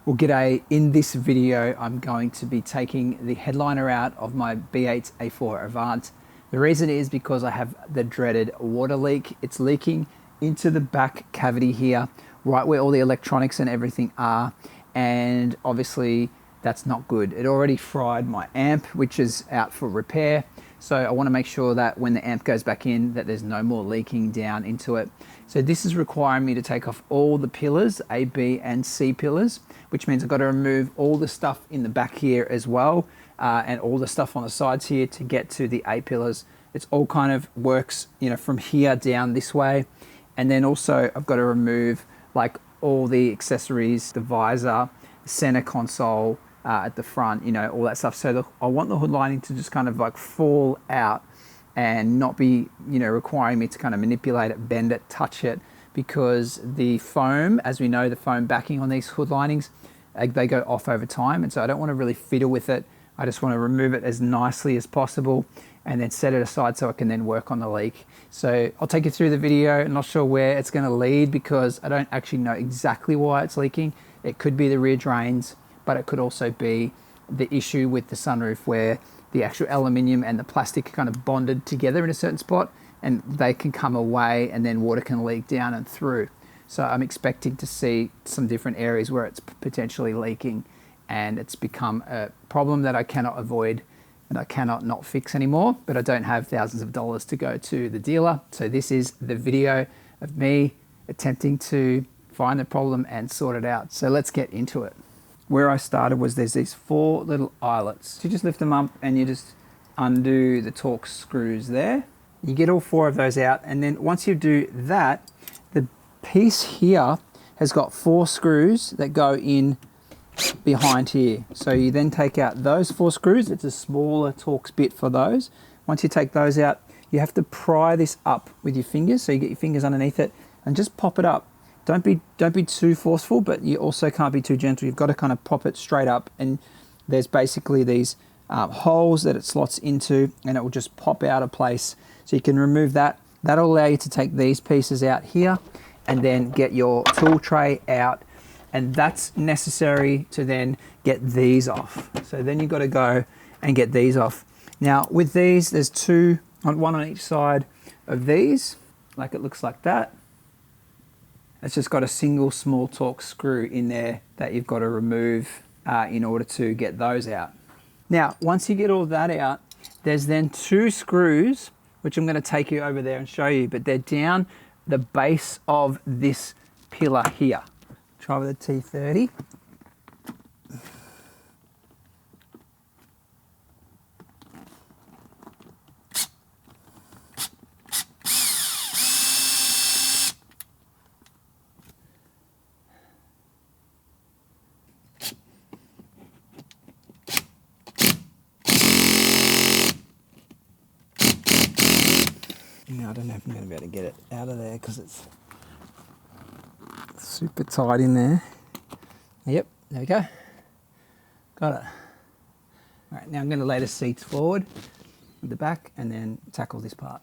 Well, g'day. In this video, I'm going to be taking the headliner out of my B8 A4 Avant. The reason is because I have the dreaded water leak. It's leaking into the back cavity here, right where all the electronics and everything are. And obviously that's not good. It already fried my amp, which is out for repair. So I want to make sure that when the amp goes back in, that there's no more leaking down into it. So this is requiring me to take off all the pillars, A, B, and C pillars, which means I've got to remove all the stuff in the back here as well, and all the stuff on the sides here to get to the A pillars. It's all kind of works, you know, from here down this way. And then also I've got to remove like all the accessories, the visor, the center console, at the front, you know, all that stuff. So I want the hood lining to just kind of like fall out and not be, you know, requiring me to kind of manipulate it, bend it, touch it, because the foam, as we know, the foam backing on these hood linings, they go off over time. And so I don't want to really fiddle with it. I just want to remove it as nicely as possible and then set it aside so I can then work on the leak. So I'll take you through the video. I'm not sure where it's going to lead because I don't actually know exactly why it's leaking. It could be the rear drains, but it could also be the issue with the sunroof where the actual aluminium and the plastic are kind of bonded together in a certain spot and they can come away and then water can leak down and through. So I'm expecting to see some different areas where it's potentially leaking and it's become a problem that I cannot avoid and I cannot not fix anymore, but I don't have thousands of dollars to go to the dealer. So this is the video of me attempting to find the problem and sort it out. So let's get into it. Where I started was there's these 4 little eyelets. So you just lift them up and you just undo the Torx screws there. You get all 4 of those out, and then once you do that, the piece here has got 4 screws that go in behind here. So you then take out those 4 screws. It's a smaller Torx bit for those. Once you take those out, you have to pry this up with your fingers. So you get your fingers underneath it and just pop it up. Don't be too forceful, but you also can't be too gentle. You've got to kind of pop it straight up, and there's basically these holes that it slots into, and it will just pop out of place. So you can remove that. That'll allow you to take these pieces out here and then get your tool tray out, and that's necessary to then get these off. So then you've got to go and get these off. Now with these, there's 2, one on each side of these, like it looks like that. It's just got a single small Torx screw in there that you've got to remove in order to get those out. Now, once you get all that out, there's then 2 screws, which I'm going to take you over there and show you, but they're down the base of this pillar here. Try with a T30. I don't know if I'm going to be able to get it out of there because it's super tight in there. Yep, there we go. Got it. All right, now I'm going to lay the seats forward with the back and then tackle this part.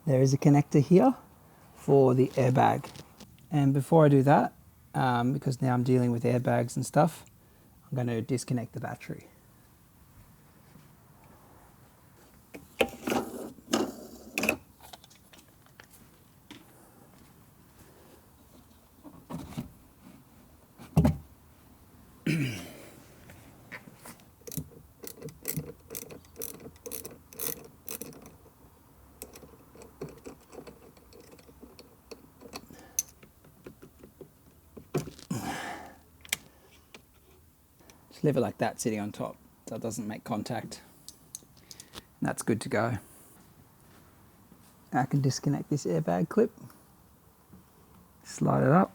There is a connector here for the airbag. And before I do that, because now I'm dealing with airbags and stuff, I'm going to disconnect the battery. Leave it like that, sitting on top, so it doesn't make contact. That's good to go. I can disconnect this airbag clip, slide it up,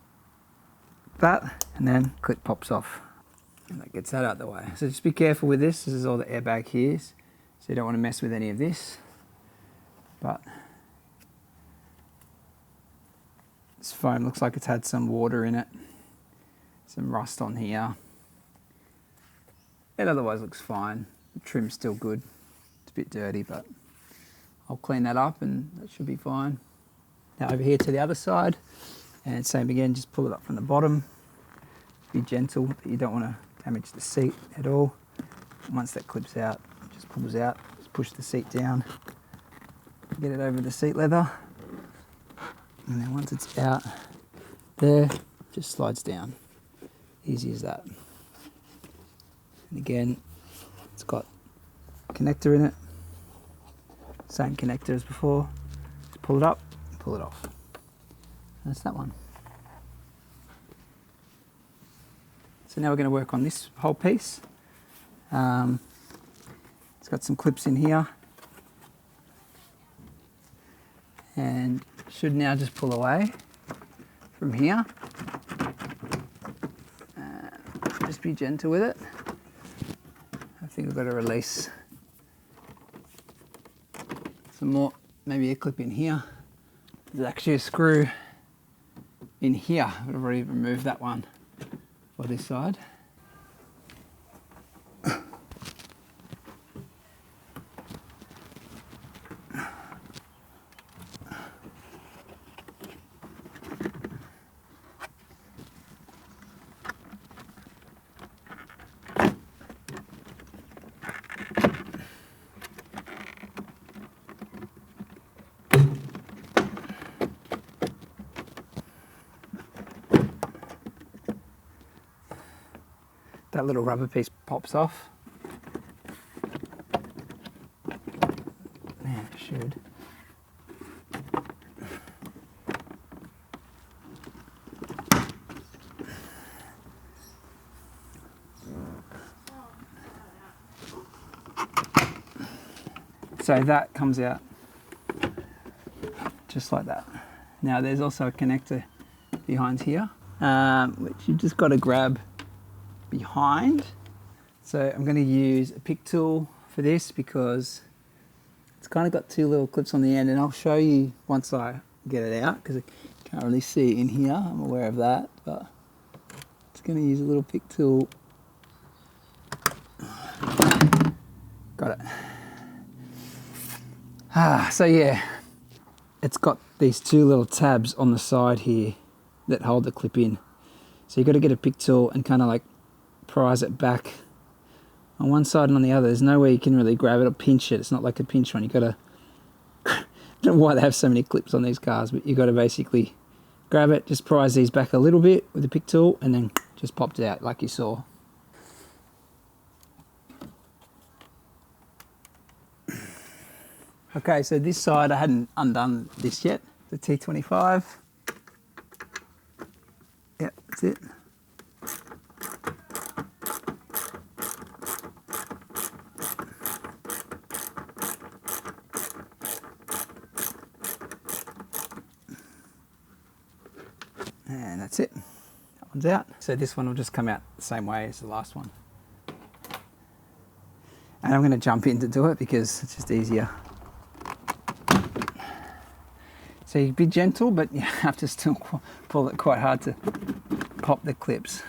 that, and then clip pops off. And that gets that out of the way. So just be careful with this. This is all the airbag here, so you don't want to mess with any of this. But this foam looks like it's had some water in it, some rust on here. It otherwise looks fine. The trim's still good. It's a bit dirty, but I'll clean that up and that should be fine. Now over here to the other side, and same again, just pull it up from the bottom. Be gentle, but you don't want to damage the seat at all. And once that clips out, it just pulls out, just push the seat down, get it over the seat leather, and then once it's out there, just slides down. Easy as that. And again, it's got a connector in it, same connector as before. Just pull it up, pull it off. That's that one. So now we're going to work on this whole piece. It's got some clips in here, and should now just pull away from here. Just be gentle with it. I think we've got to release some more, maybe a clip in here. There's actually a screw in here. I've already removed that one for this side. That little rubber piece pops off. Man, it should. So that comes out just like that. Now there's also a connector behind here, which you've just got to grab behind. So I'm going to use a pick tool for this because it's kind of got two little clips on the end, and I'll show you once I get it out because I can't really see it in here. I'm aware of that, but it's going to use a little pick tool. Got it. So yeah, it's got these two little tabs on the side here that hold the clip in. So you've got to get a pick tool and kind of like prise it back on one side and on the other. There's no way you can really grab it or pinch it. It's not like a pinch one. You got to, I don't know why they have so many clips on these cars, but you got to basically grab it, just prise these back a little bit with the pick tool, and then just popped it out like you saw. Okay, so this side I hadn't undone this yet. The T25. Yep, that's it. And that's it. That one's out. So this one will just come out the same way as the last one. And I'm going to jump in to do it because it's just easier. So you be gentle, but you have to still pull it quite hard to pop the clips.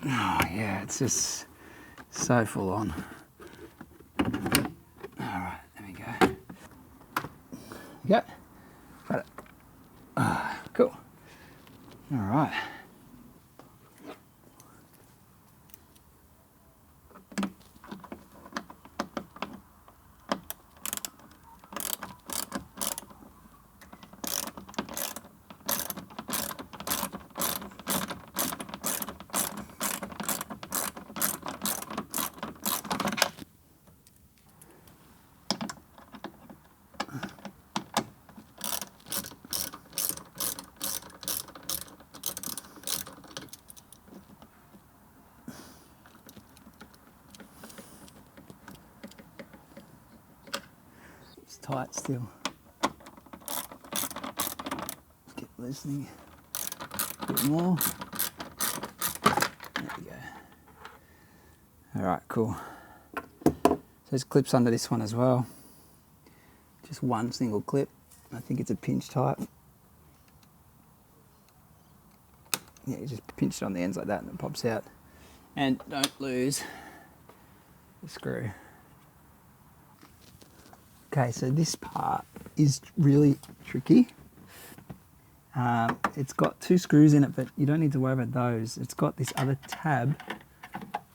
Oh yeah, it's just so full on. All right, there we go. Yeah, got it. Cool. All right. tight still. Keep loosening a bit more. There we go. All right, cool. So there's clips under this one as well. Just one single clip. I think it's a pinch type. Yeah, you just pinch it on the ends like that and it pops out. And don't lose the screw. Okay, so this part is really tricky. It's got 2 screws in it, but you don't need to worry about those. It's got this other tab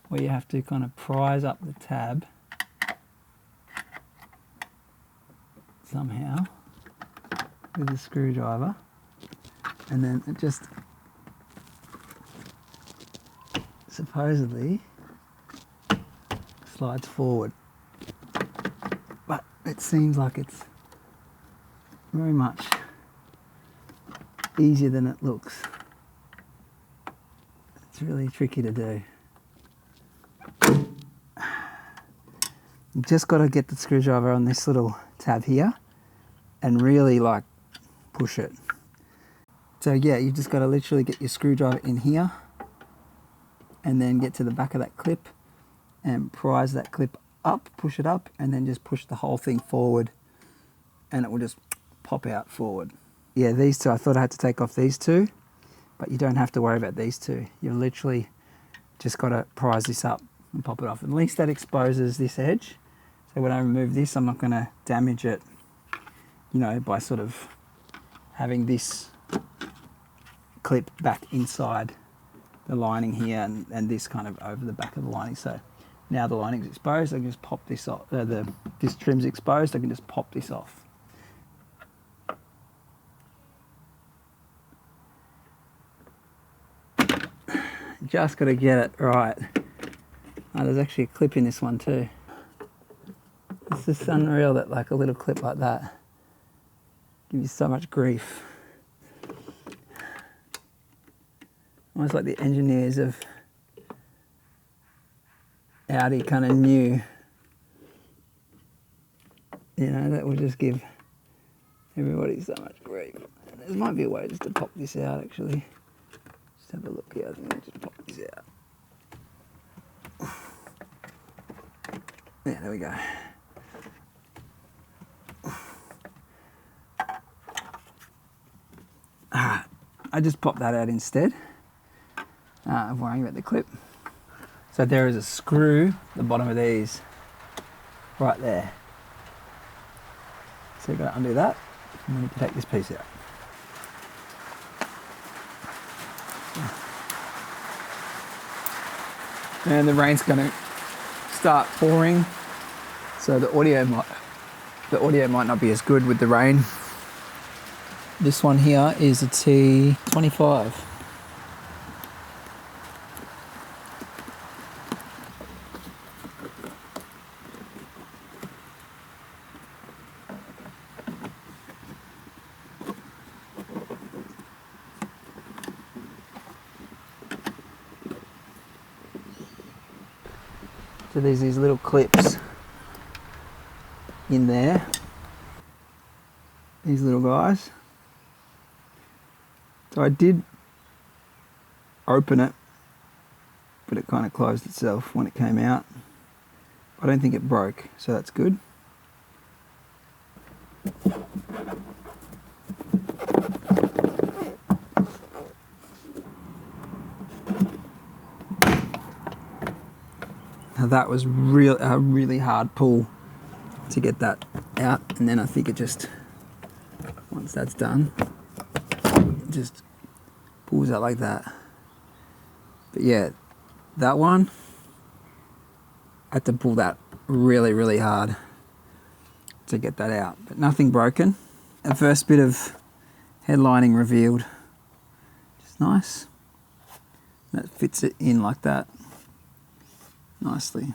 where you have to kind of prise up the tab somehow with a screwdriver, and then it just supposedly slides forward. But it seems like it's very much easier than it looks. It's really tricky to do. You've just got to get the screwdriver on this little tab here and really like push it. So yeah, you've just got to literally get your screwdriver in here and then get to the back of that clip and prise that clip up, push it up, and then just push the whole thing forward and it will just pop out forward. Yeah, these two, I thought I had to take off these two, but you don't have to worry about these two. You've literally just got to prise this up and pop it off. At least that exposes this edge. So when I remove this, I'm not going to damage it, you know, by sort of having this clip back inside the lining here and this kind of over the back of the lining. So now the lining's exposed, I can just pop this off. This trim's exposed, I can just pop this off. Just got to get it right. Oh, there's actually a clip in this one too. It's just unreal that like a little clip like that gives you so much grief. Almost like the engineers of Audi kind of knew, you know, that would just give everybody so much grief. And there might be a way just to pop this out actually. Just have a look here, I think I'll just pop this out. Yeah, there we go. I just popped that out instead of worrying about the clip. So there is a screw at the bottom of these, right there. So you've got to undo that, and then you can take this piece out. And the rain's going to start pouring, so the audio might not be as good with the rain. This one here is a T25. So there's these little clips in there, these little guys. So I did open it, but it kind of closed itself when it came out. I don't think it broke, so that's good. Now that was a really hard pull to get that out, and then I think it just, once that's done, it just pulls out like that. But yeah, that one, I had to pull that really hard to get that out, but nothing broken. The first bit of headlining revealed, just nice. That fits it in like that nicely.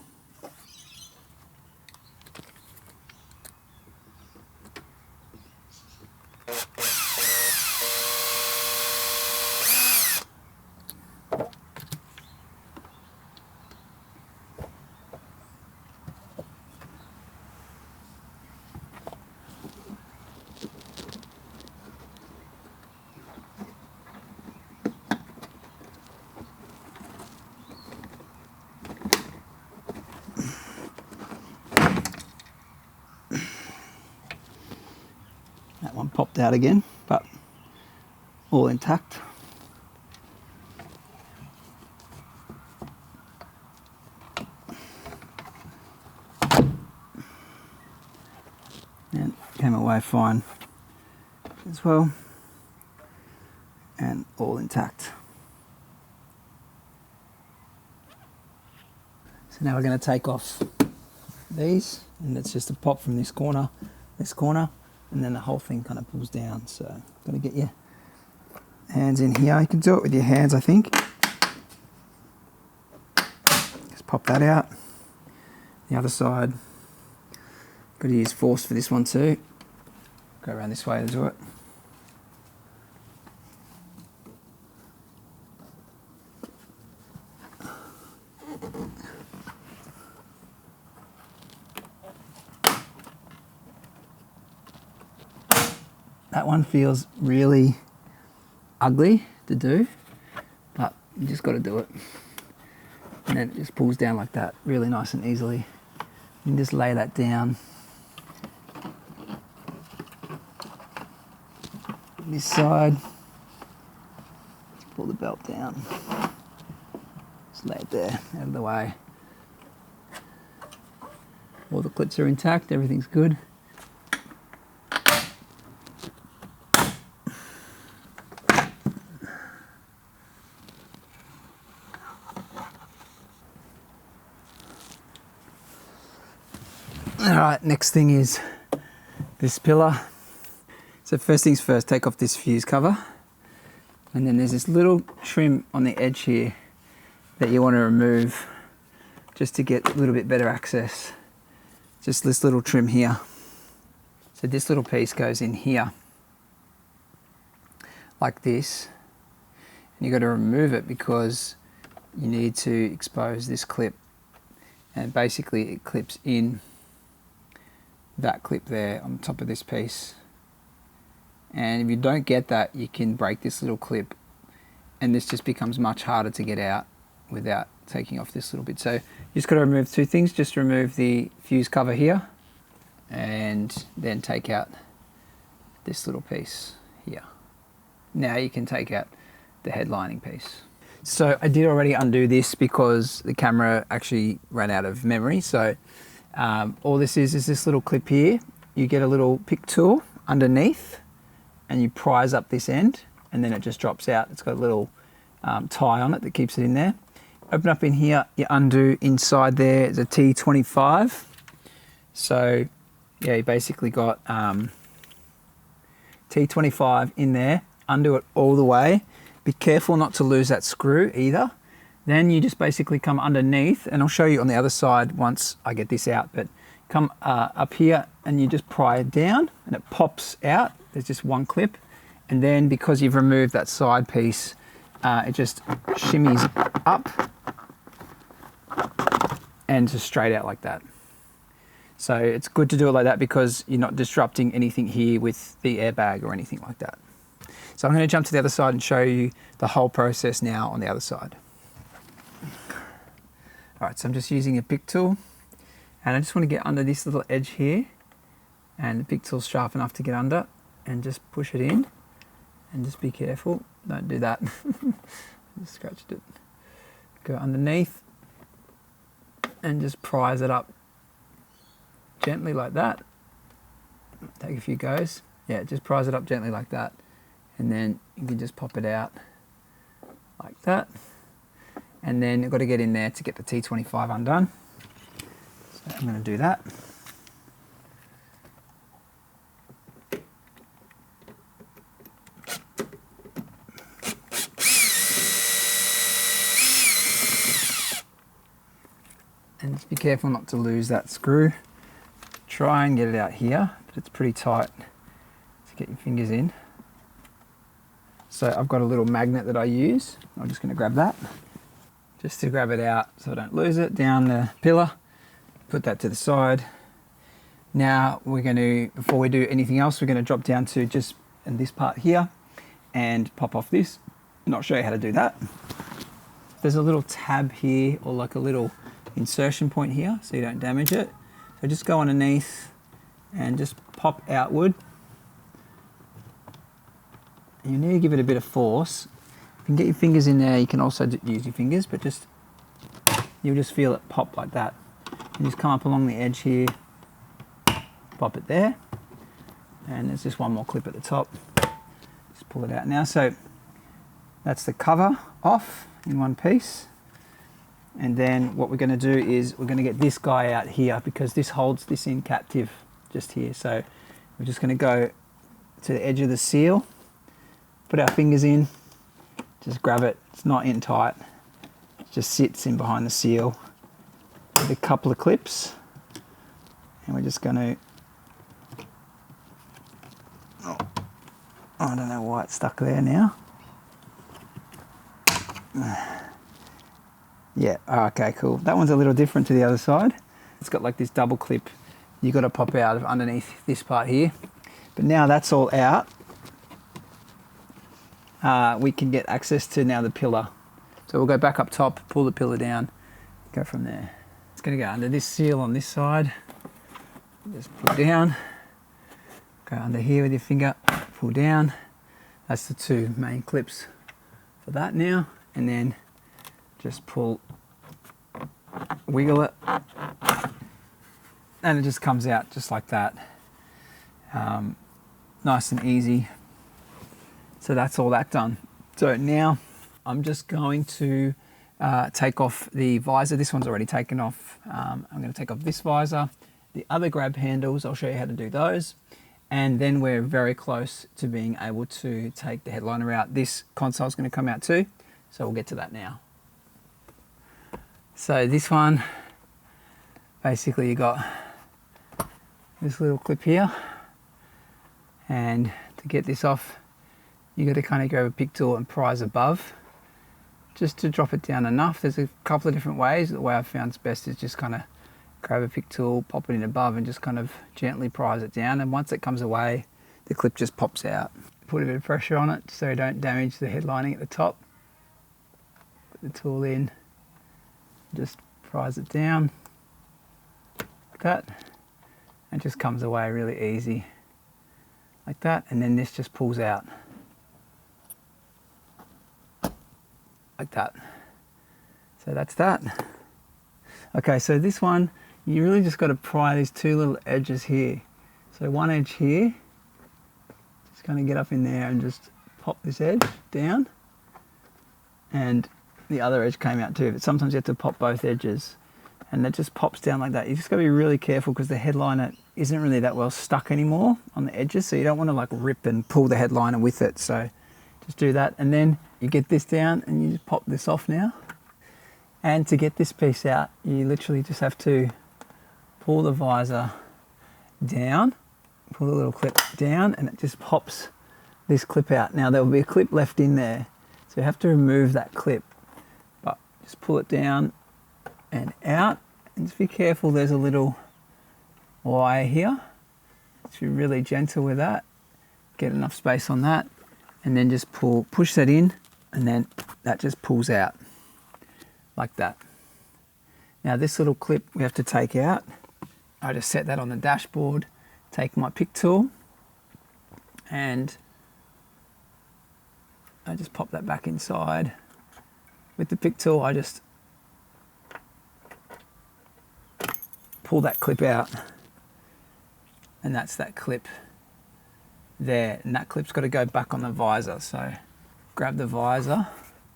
popped out again, but all intact. And came away fine as well, and all intact. So now we're going to take off these, and it's just a pop from this corner, and then the whole thing kind of pulls down. So got to get your hands in here. You can do it with your hands, I think. Just pop that out. The other side. Got to use force for this one too. Go around this way to do it. That one feels really ugly to do, but you just got to do it. And then it just pulls down like that, really nice and easily. You can just lay that down. This side, just pull the belt down. Just lay it there, out of the way. All the clips are intact, everything's good. Alright, next thing is this pillar. So first things first, take off this fuse cover. And then there's this little trim on the edge here that you want to remove just to get a little bit better access. Just this little trim here. So this little piece goes in here, like this. And you've got to remove it because you need to expose this clip. And basically it clips in that clip there on top of this piece. And if you don't get that, you can break this little clip, and this just becomes much harder to get out without taking off this little bit. So you just got to remove two things. Just remove the fuse cover here, and then take out this little piece here. Now you can take out the headlining piece. So I did already undo this because the camera actually ran out of memory. So all this is this little clip here. You get a little pick tool underneath and you prise up this end, and then it just drops out. It's got a little tie on it that keeps it in there. Open up in here, you undo inside there. It's a T25. So yeah, you basically got T25 in there. Undo it all the way. Be careful not to lose that screw either. Then you just basically come underneath, and I'll show you on the other side once I get this out, but come up here and you just pry it down and it pops out. There's just one clip. And then because you've removed that side piece, it just shimmies up and just straight out like that. So it's good to do it like that because you're not disrupting anything here with the airbag or anything like that. So I'm going to jump to the other side and show you the whole process now on the other side. All right, so I'm just using a pick tool, and I just want to get under this little edge here, and the pick tool's sharp enough to get under, and just push it in, and just be careful, don't do that. Just scratched it. Go underneath, and just prise it up gently like that. Take a few goes. Yeah, just prise it up gently like that, and then you can just pop it out like that. And then you've got to get in there to get the T25 undone. So I'm going to do that. And just be careful not to lose that screw. Try and get it out here, but it's pretty tight to get your fingers in. So I've got a little magnet that I use. I'm just going to grab that, just to grab it out so I don't lose it, down the pillar. Put that to the side. Now we're going to, before we do anything else, we're going to drop down to just in this part here and pop off this. And I'll show you how to do that. There's a little tab here, or like a little insertion point here, so you don't damage it. So just go underneath and just pop outward You need to give it a bit of force. You can get your fingers in there. You can also use your fingers, but you'll just feel it pop like that. You just come up along the edge here, pop it there, and there's just one more clip at the top. Just pull it out now. So that's the cover off in one piece. And then what we're going to do is we're going to get this guy out here because this holds this in captive just here. So we're just going to go to the edge of the seal, put our fingers in, just grab it. It's not in tight. It just sits in behind the seal with a couple of clips. And we're just going to, I don't know why it's stuck there now. Yeah, okay, cool. That one's a little different to the other side. It's got like this double clip you got to pop out of underneath this part here. But now that's all out, we can get access to now the pillar. So we'll go back up top, pull the pillar down, go from there. It's going to go under this seal on this side. Just pull down, go under here with your finger, pull down. That's the two main clips for that now. And then just pull, wiggle it, and it just comes out just like that. Nice and easy. So that's all that done. So now I'm just going to take off the visor. This one's already taken off. I'm going to take off this visor. The other grab handles, I'll show you how to do those. And then we're very close to being able to take the headliner out. This console is going to come out too. So we'll get to that now. So this one, basically you got this little clip here, and to get this off, you got to kind of grab a pick tool and prise above, just to drop it down enough. There's a couple of different ways. The way I've found best is just kind of grab a pick tool, pop it in above, and just kind of gently prise it down. And once it comes away, the clip just pops out. Put a bit of pressure on it so you don't damage the headlining at the top. Put the tool in. Just prise it down like that, and it just comes away really easy like that, and then this just pulls out like that. So that's that. Okay, so this one, you really just got to pry these two little edges here. So one edge here, just kind of get up in there and just pop this edge down, and the other edge came out too, but sometimes you have to pop both edges, and that just pops down like that. You just got to be really careful because the headliner isn't really that well stuck anymore on the edges, so you don't want to like rip and pull the headliner with it. So just do that, and then you get this down and you just pop this off now. And to get this piece out, you literally just have to pull the visor down, pull the little clip down, and it just pops this clip out. Now there will be a clip left in there, so you have to remove that clip. Just pull it down and out, and just be careful, there's a little wire here. Just be really gentle with that, get enough space on that, and then just push that in, and then that just pulls out like that. Now this little clip we have to take out. I just set that on the dashboard, take my pick tool, and I just pop that back inside. With the pick tool, I just pull that clip out, and that's that clip there, and that clip's got to go back on the visor. So grab the visor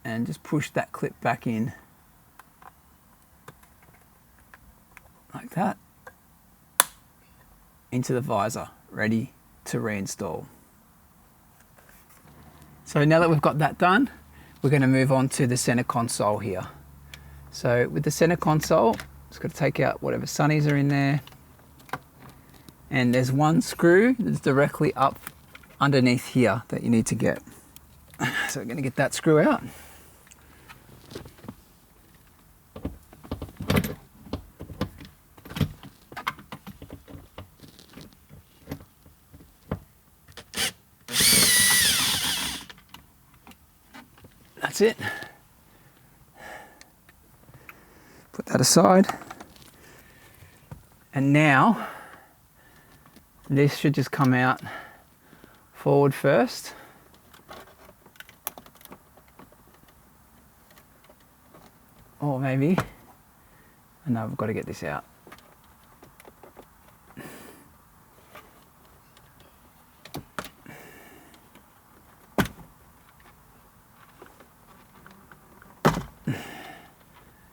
and just push that clip back in like that into the visor, ready to reinstall. So now that we've got that done, we're going to move on to the center console here. So with the center console, just got to take out whatever sunnies are in there. And there's one screw that's directly up underneath here that you need to get. So we're going to get that screw out. That's it. Put that aside. And now this should just come out forward first. Or maybe, and now I've got to get this out.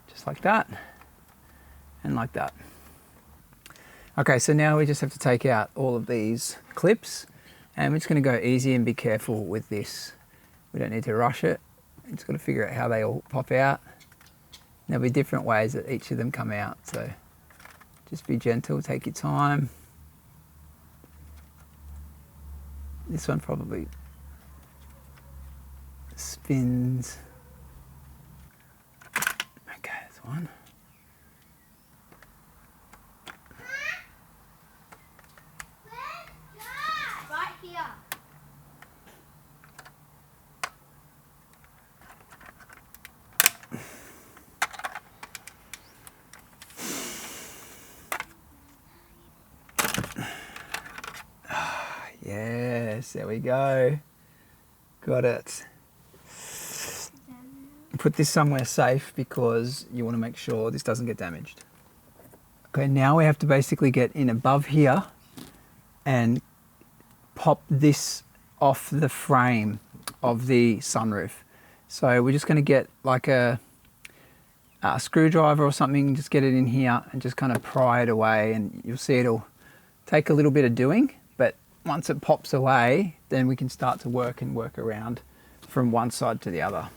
Just like that, and like that. Okay, so now we just have to take out all of these clips, and we're just going to go easy and be careful with this. We don't need to rush it. We're just got to figure out how they all pop out. There'll be different ways that each of them come out, so just be gentle, take your time. This one probably spins. Okay, that's one. Right here. Yes, there we go. Got it. Put this somewhere safe because you want to make sure this doesn't get damaged. Okay, now we have to basically get in above here and pop this off the frame of the sunroof. So we're just going to get like a screwdriver or something, just get it in here and just kind of pry it away, and you'll see it'll take a little bit of doing, but once it pops away, then we can start to work around from one side to the other.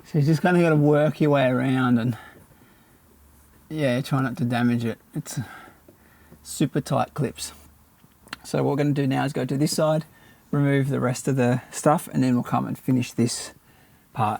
So you just kind of got to work your way around and yeah, try not to damage it. It's super tight clips. So what we're going to do now is go to this side, remove the rest of the stuff, and then we'll come and finish this part.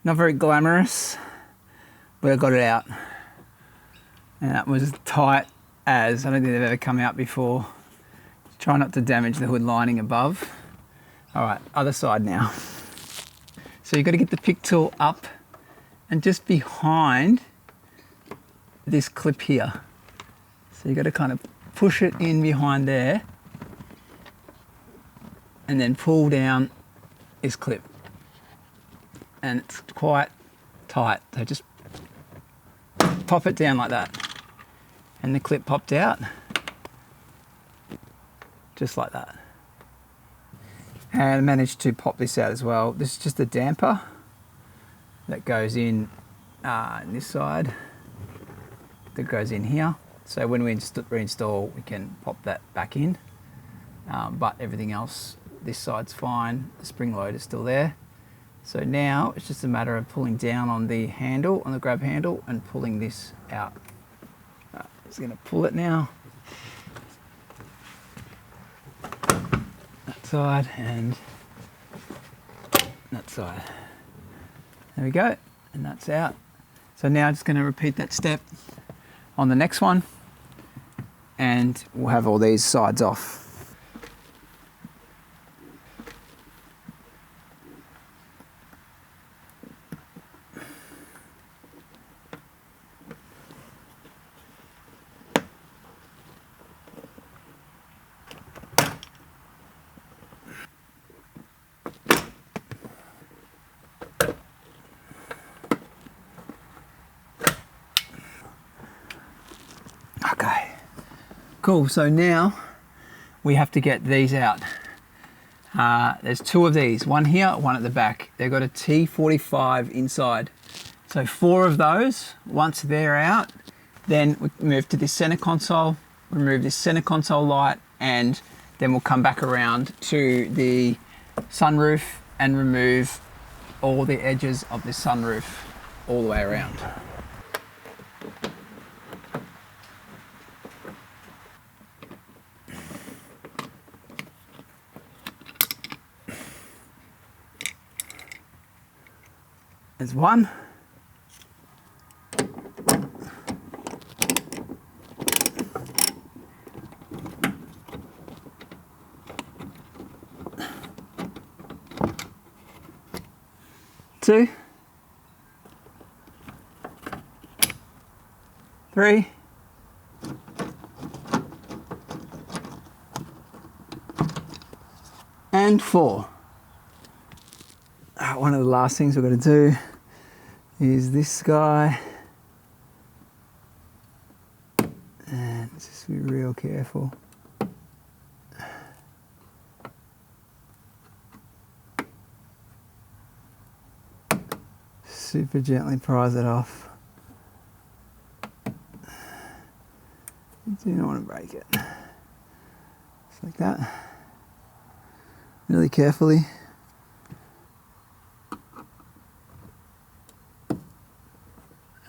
Not very glamorous, but I got it out. And that was tight as, I don't think they've ever come out before. Try not to damage the hood lining above. All right, other side now. So you've got to get the pick tool up and just behind this clip here. So you've got to kind of push it in behind there and then pull down this clip. And it's quite tight, so just pop it down like that. And the clip popped out, just like that. And I managed to pop this out as well. This is just a damper that goes in this side, that goes in here. So when we reinstall, we can pop that back in. But everything else, this side's fine. The spring load is still there. So now it's just a matter of pulling down on the handle, on the grab handle, and pulling this out. Just going to pull it now. That side and that side. There we go, and that's out. So now I'm just going to repeat that step on the next one, and we'll have all these sides off. Okay, cool. So now we have to get these out. There's two of these, one here, one at the back. They've got a T45 inside. So 4 of those. Once they're out, then we move to this center console, remove this center console light, and then we'll come back around to the sunroof and remove all the edges of the sunroof all the way around. There's one. Two. 3. And 4. One of the last things we've got to do is this guy, and just be real careful. Super gently prise it off. You do not want to break it. Just like that. Really carefully.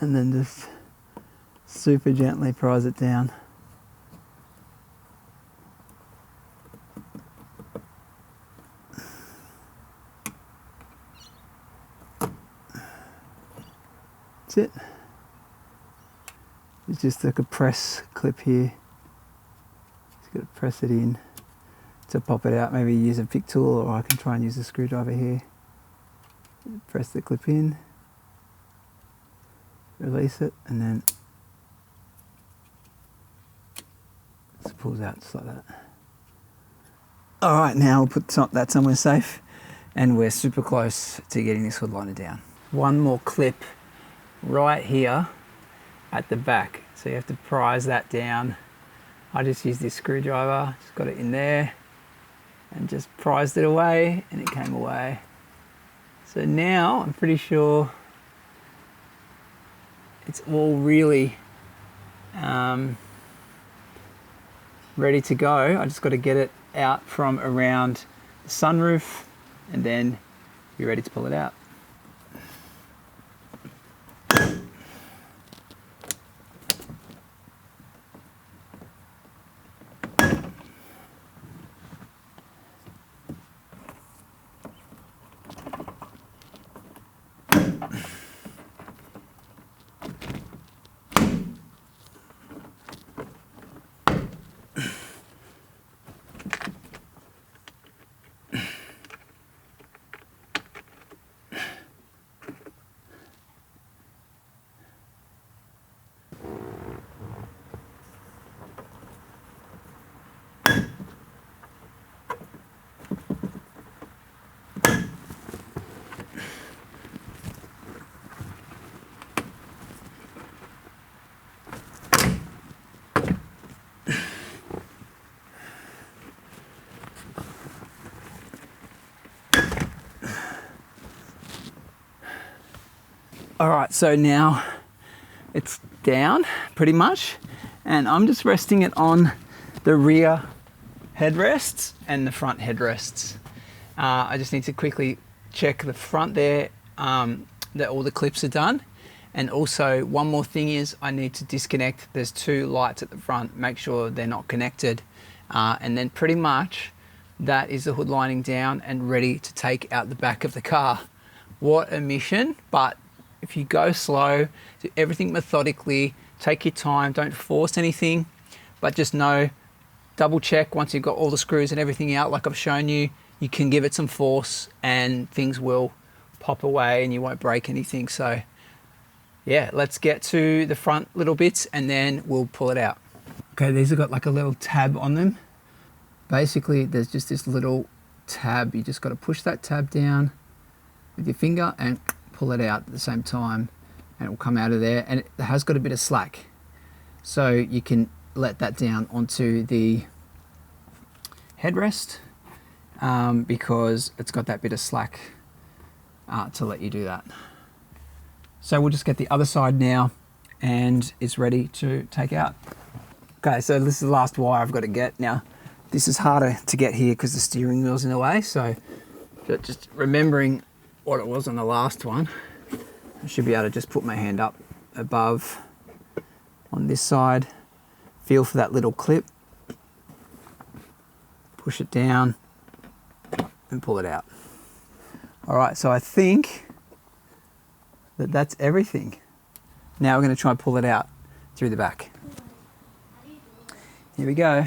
And then just super gently prise it down. That's it. It's just like a press clip here. Just got to press it in to pop it out. Maybe use a pick tool, or I can try and use a screwdriver here. Press the clip in. Release it, and then it pulls out just like that. All right, now we'll put that somewhere safe, and we're super close to getting this hood liner down. One more clip right here at the back, so you have to prise that down. I just used this screwdriver, just got it in there, and just prized it away, and it came away. So now I'm pretty sure it's all really ready to go. I just got to get it out from around the sunroof and then be ready to pull it out. All right, so now it's down pretty much, and I'm just resting it on the rear headrests and the front headrests. I just need to quickly check the front there, that all the clips are done. And also one more thing is I need to disconnect. There's 2 lights at the front, make sure they're not connected. And then pretty much that is the hood lining down and ready to take out the back of the car. What a mission, but if you go slow, do everything methodically, take your time, don't force anything, but just know, double check once you've got all the screws and everything out like I've shown you, you can give it some force and things will pop away and you won't break anything. So yeah, let's get to the front little bits and then we'll pull it out. Okay, these have got like a little tab on them. Basically, there's just this little tab. You just got to push that tab down with your finger and pull it out at the same time, and it will come out of there, and it has got a bit of slack, so you can let that down onto the headrest, because it's got that bit of slack to let you do that. So we'll just get the other side now and it's ready to take out. Okay, so this is the last wire I've got to get. Now, this is harder to get here because the steering wheel's in the way, so just remembering what it was on the last one, I should be able to just put my hand up above on this side, feel for that little clip, push it down and pull it out. All right, so I think that that's everything. Now we're going to try and pull it out through the back. Here we go.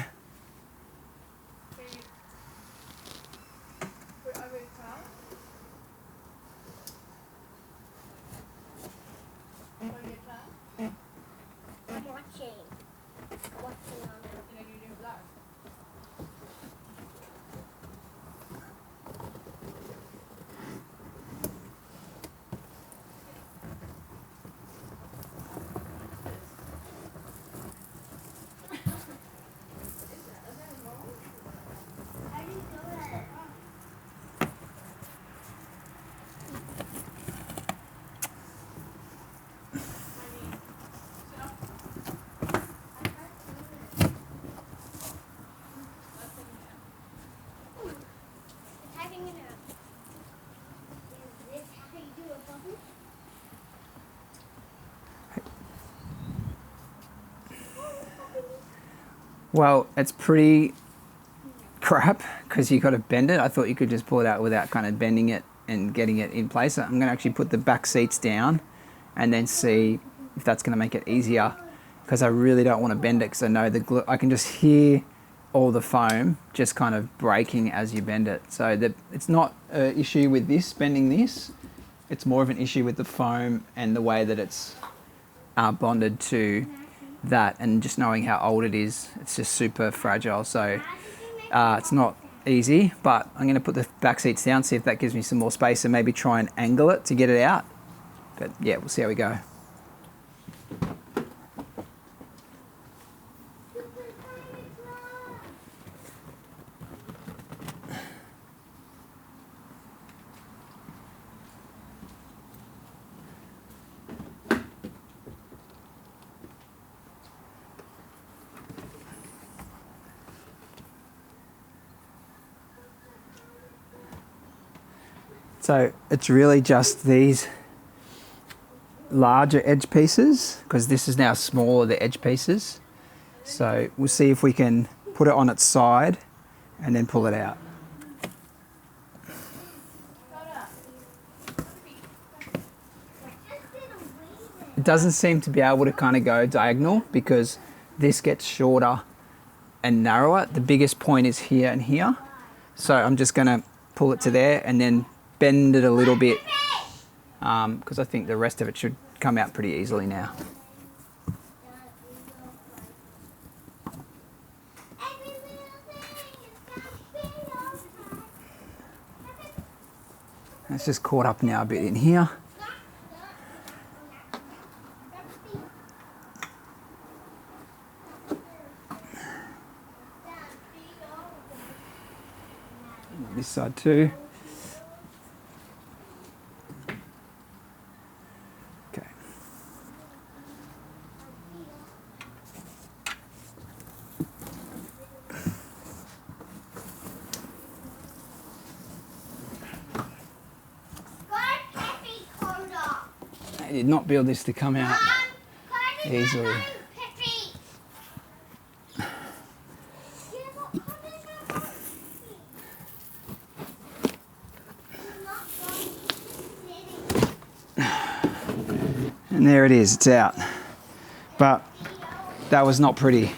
Well, it's pretty crap because you got to bend it. I thought you could just pull it out without kind of bending it and getting it in place. I'm going to actually put the back seats down and then see if that's going to make it easier, because I really don't want to bend it because I know the glue, I can just hear all the foam just kind of breaking as you bend it. So it's not an issue with this, bending this. It's more of an issue with the foam and the way that it's bonded to that, and just knowing how old it is, it's just super fragile. So it's not easy, but I'm going to put the back seats down, see if that gives me some more space, and maybe try and angle it to get it out. But yeah, we'll see how we go. So it's really just these larger edge pieces, because this is now smaller, the edge pieces. So we'll see if we can put it on its side and then pull it out. It doesn't seem to be able to kind of go diagonal because this gets shorter and narrower. The biggest point is here and here. So I'm just going to pull it to there and then bend it a little bit, because I think the rest of it should come out pretty easily now. It's just caught up now a bit in here. This side too. Okay. I did not build this to come out easily. And there it is, it's out. But that was not pretty.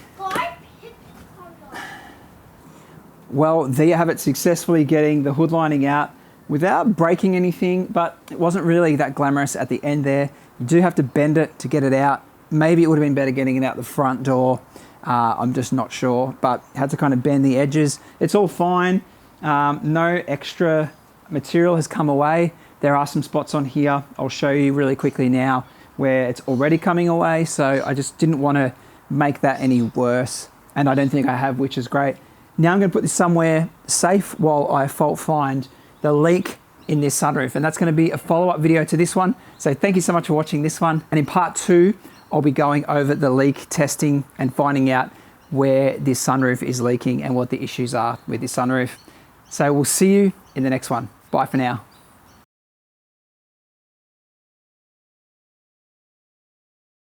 Well, there you have it, successfully getting the hood lining out without breaking anything, but it wasn't really that glamorous at the end there. You do have to bend it to get it out. Maybe it would have been better getting it out the front door. I'm just not sure, but had to kind of bend the edges. It's all fine. No extra material has come away. There are some spots on here I'll show you really quickly now where it's already coming away, so I just didn't want to make that any worse, and I don't think I have, which is great. Now I'm going to put this somewhere safe while I fault find the leak in this sunroof, and that's going to be a follow-up video to this one. So thank you so much for watching this one, and in part 2 I'll be going over the leak testing and finding out where this sunroof is leaking and what the issues are with this sunroof. So we'll see you in the next one. Bye for now.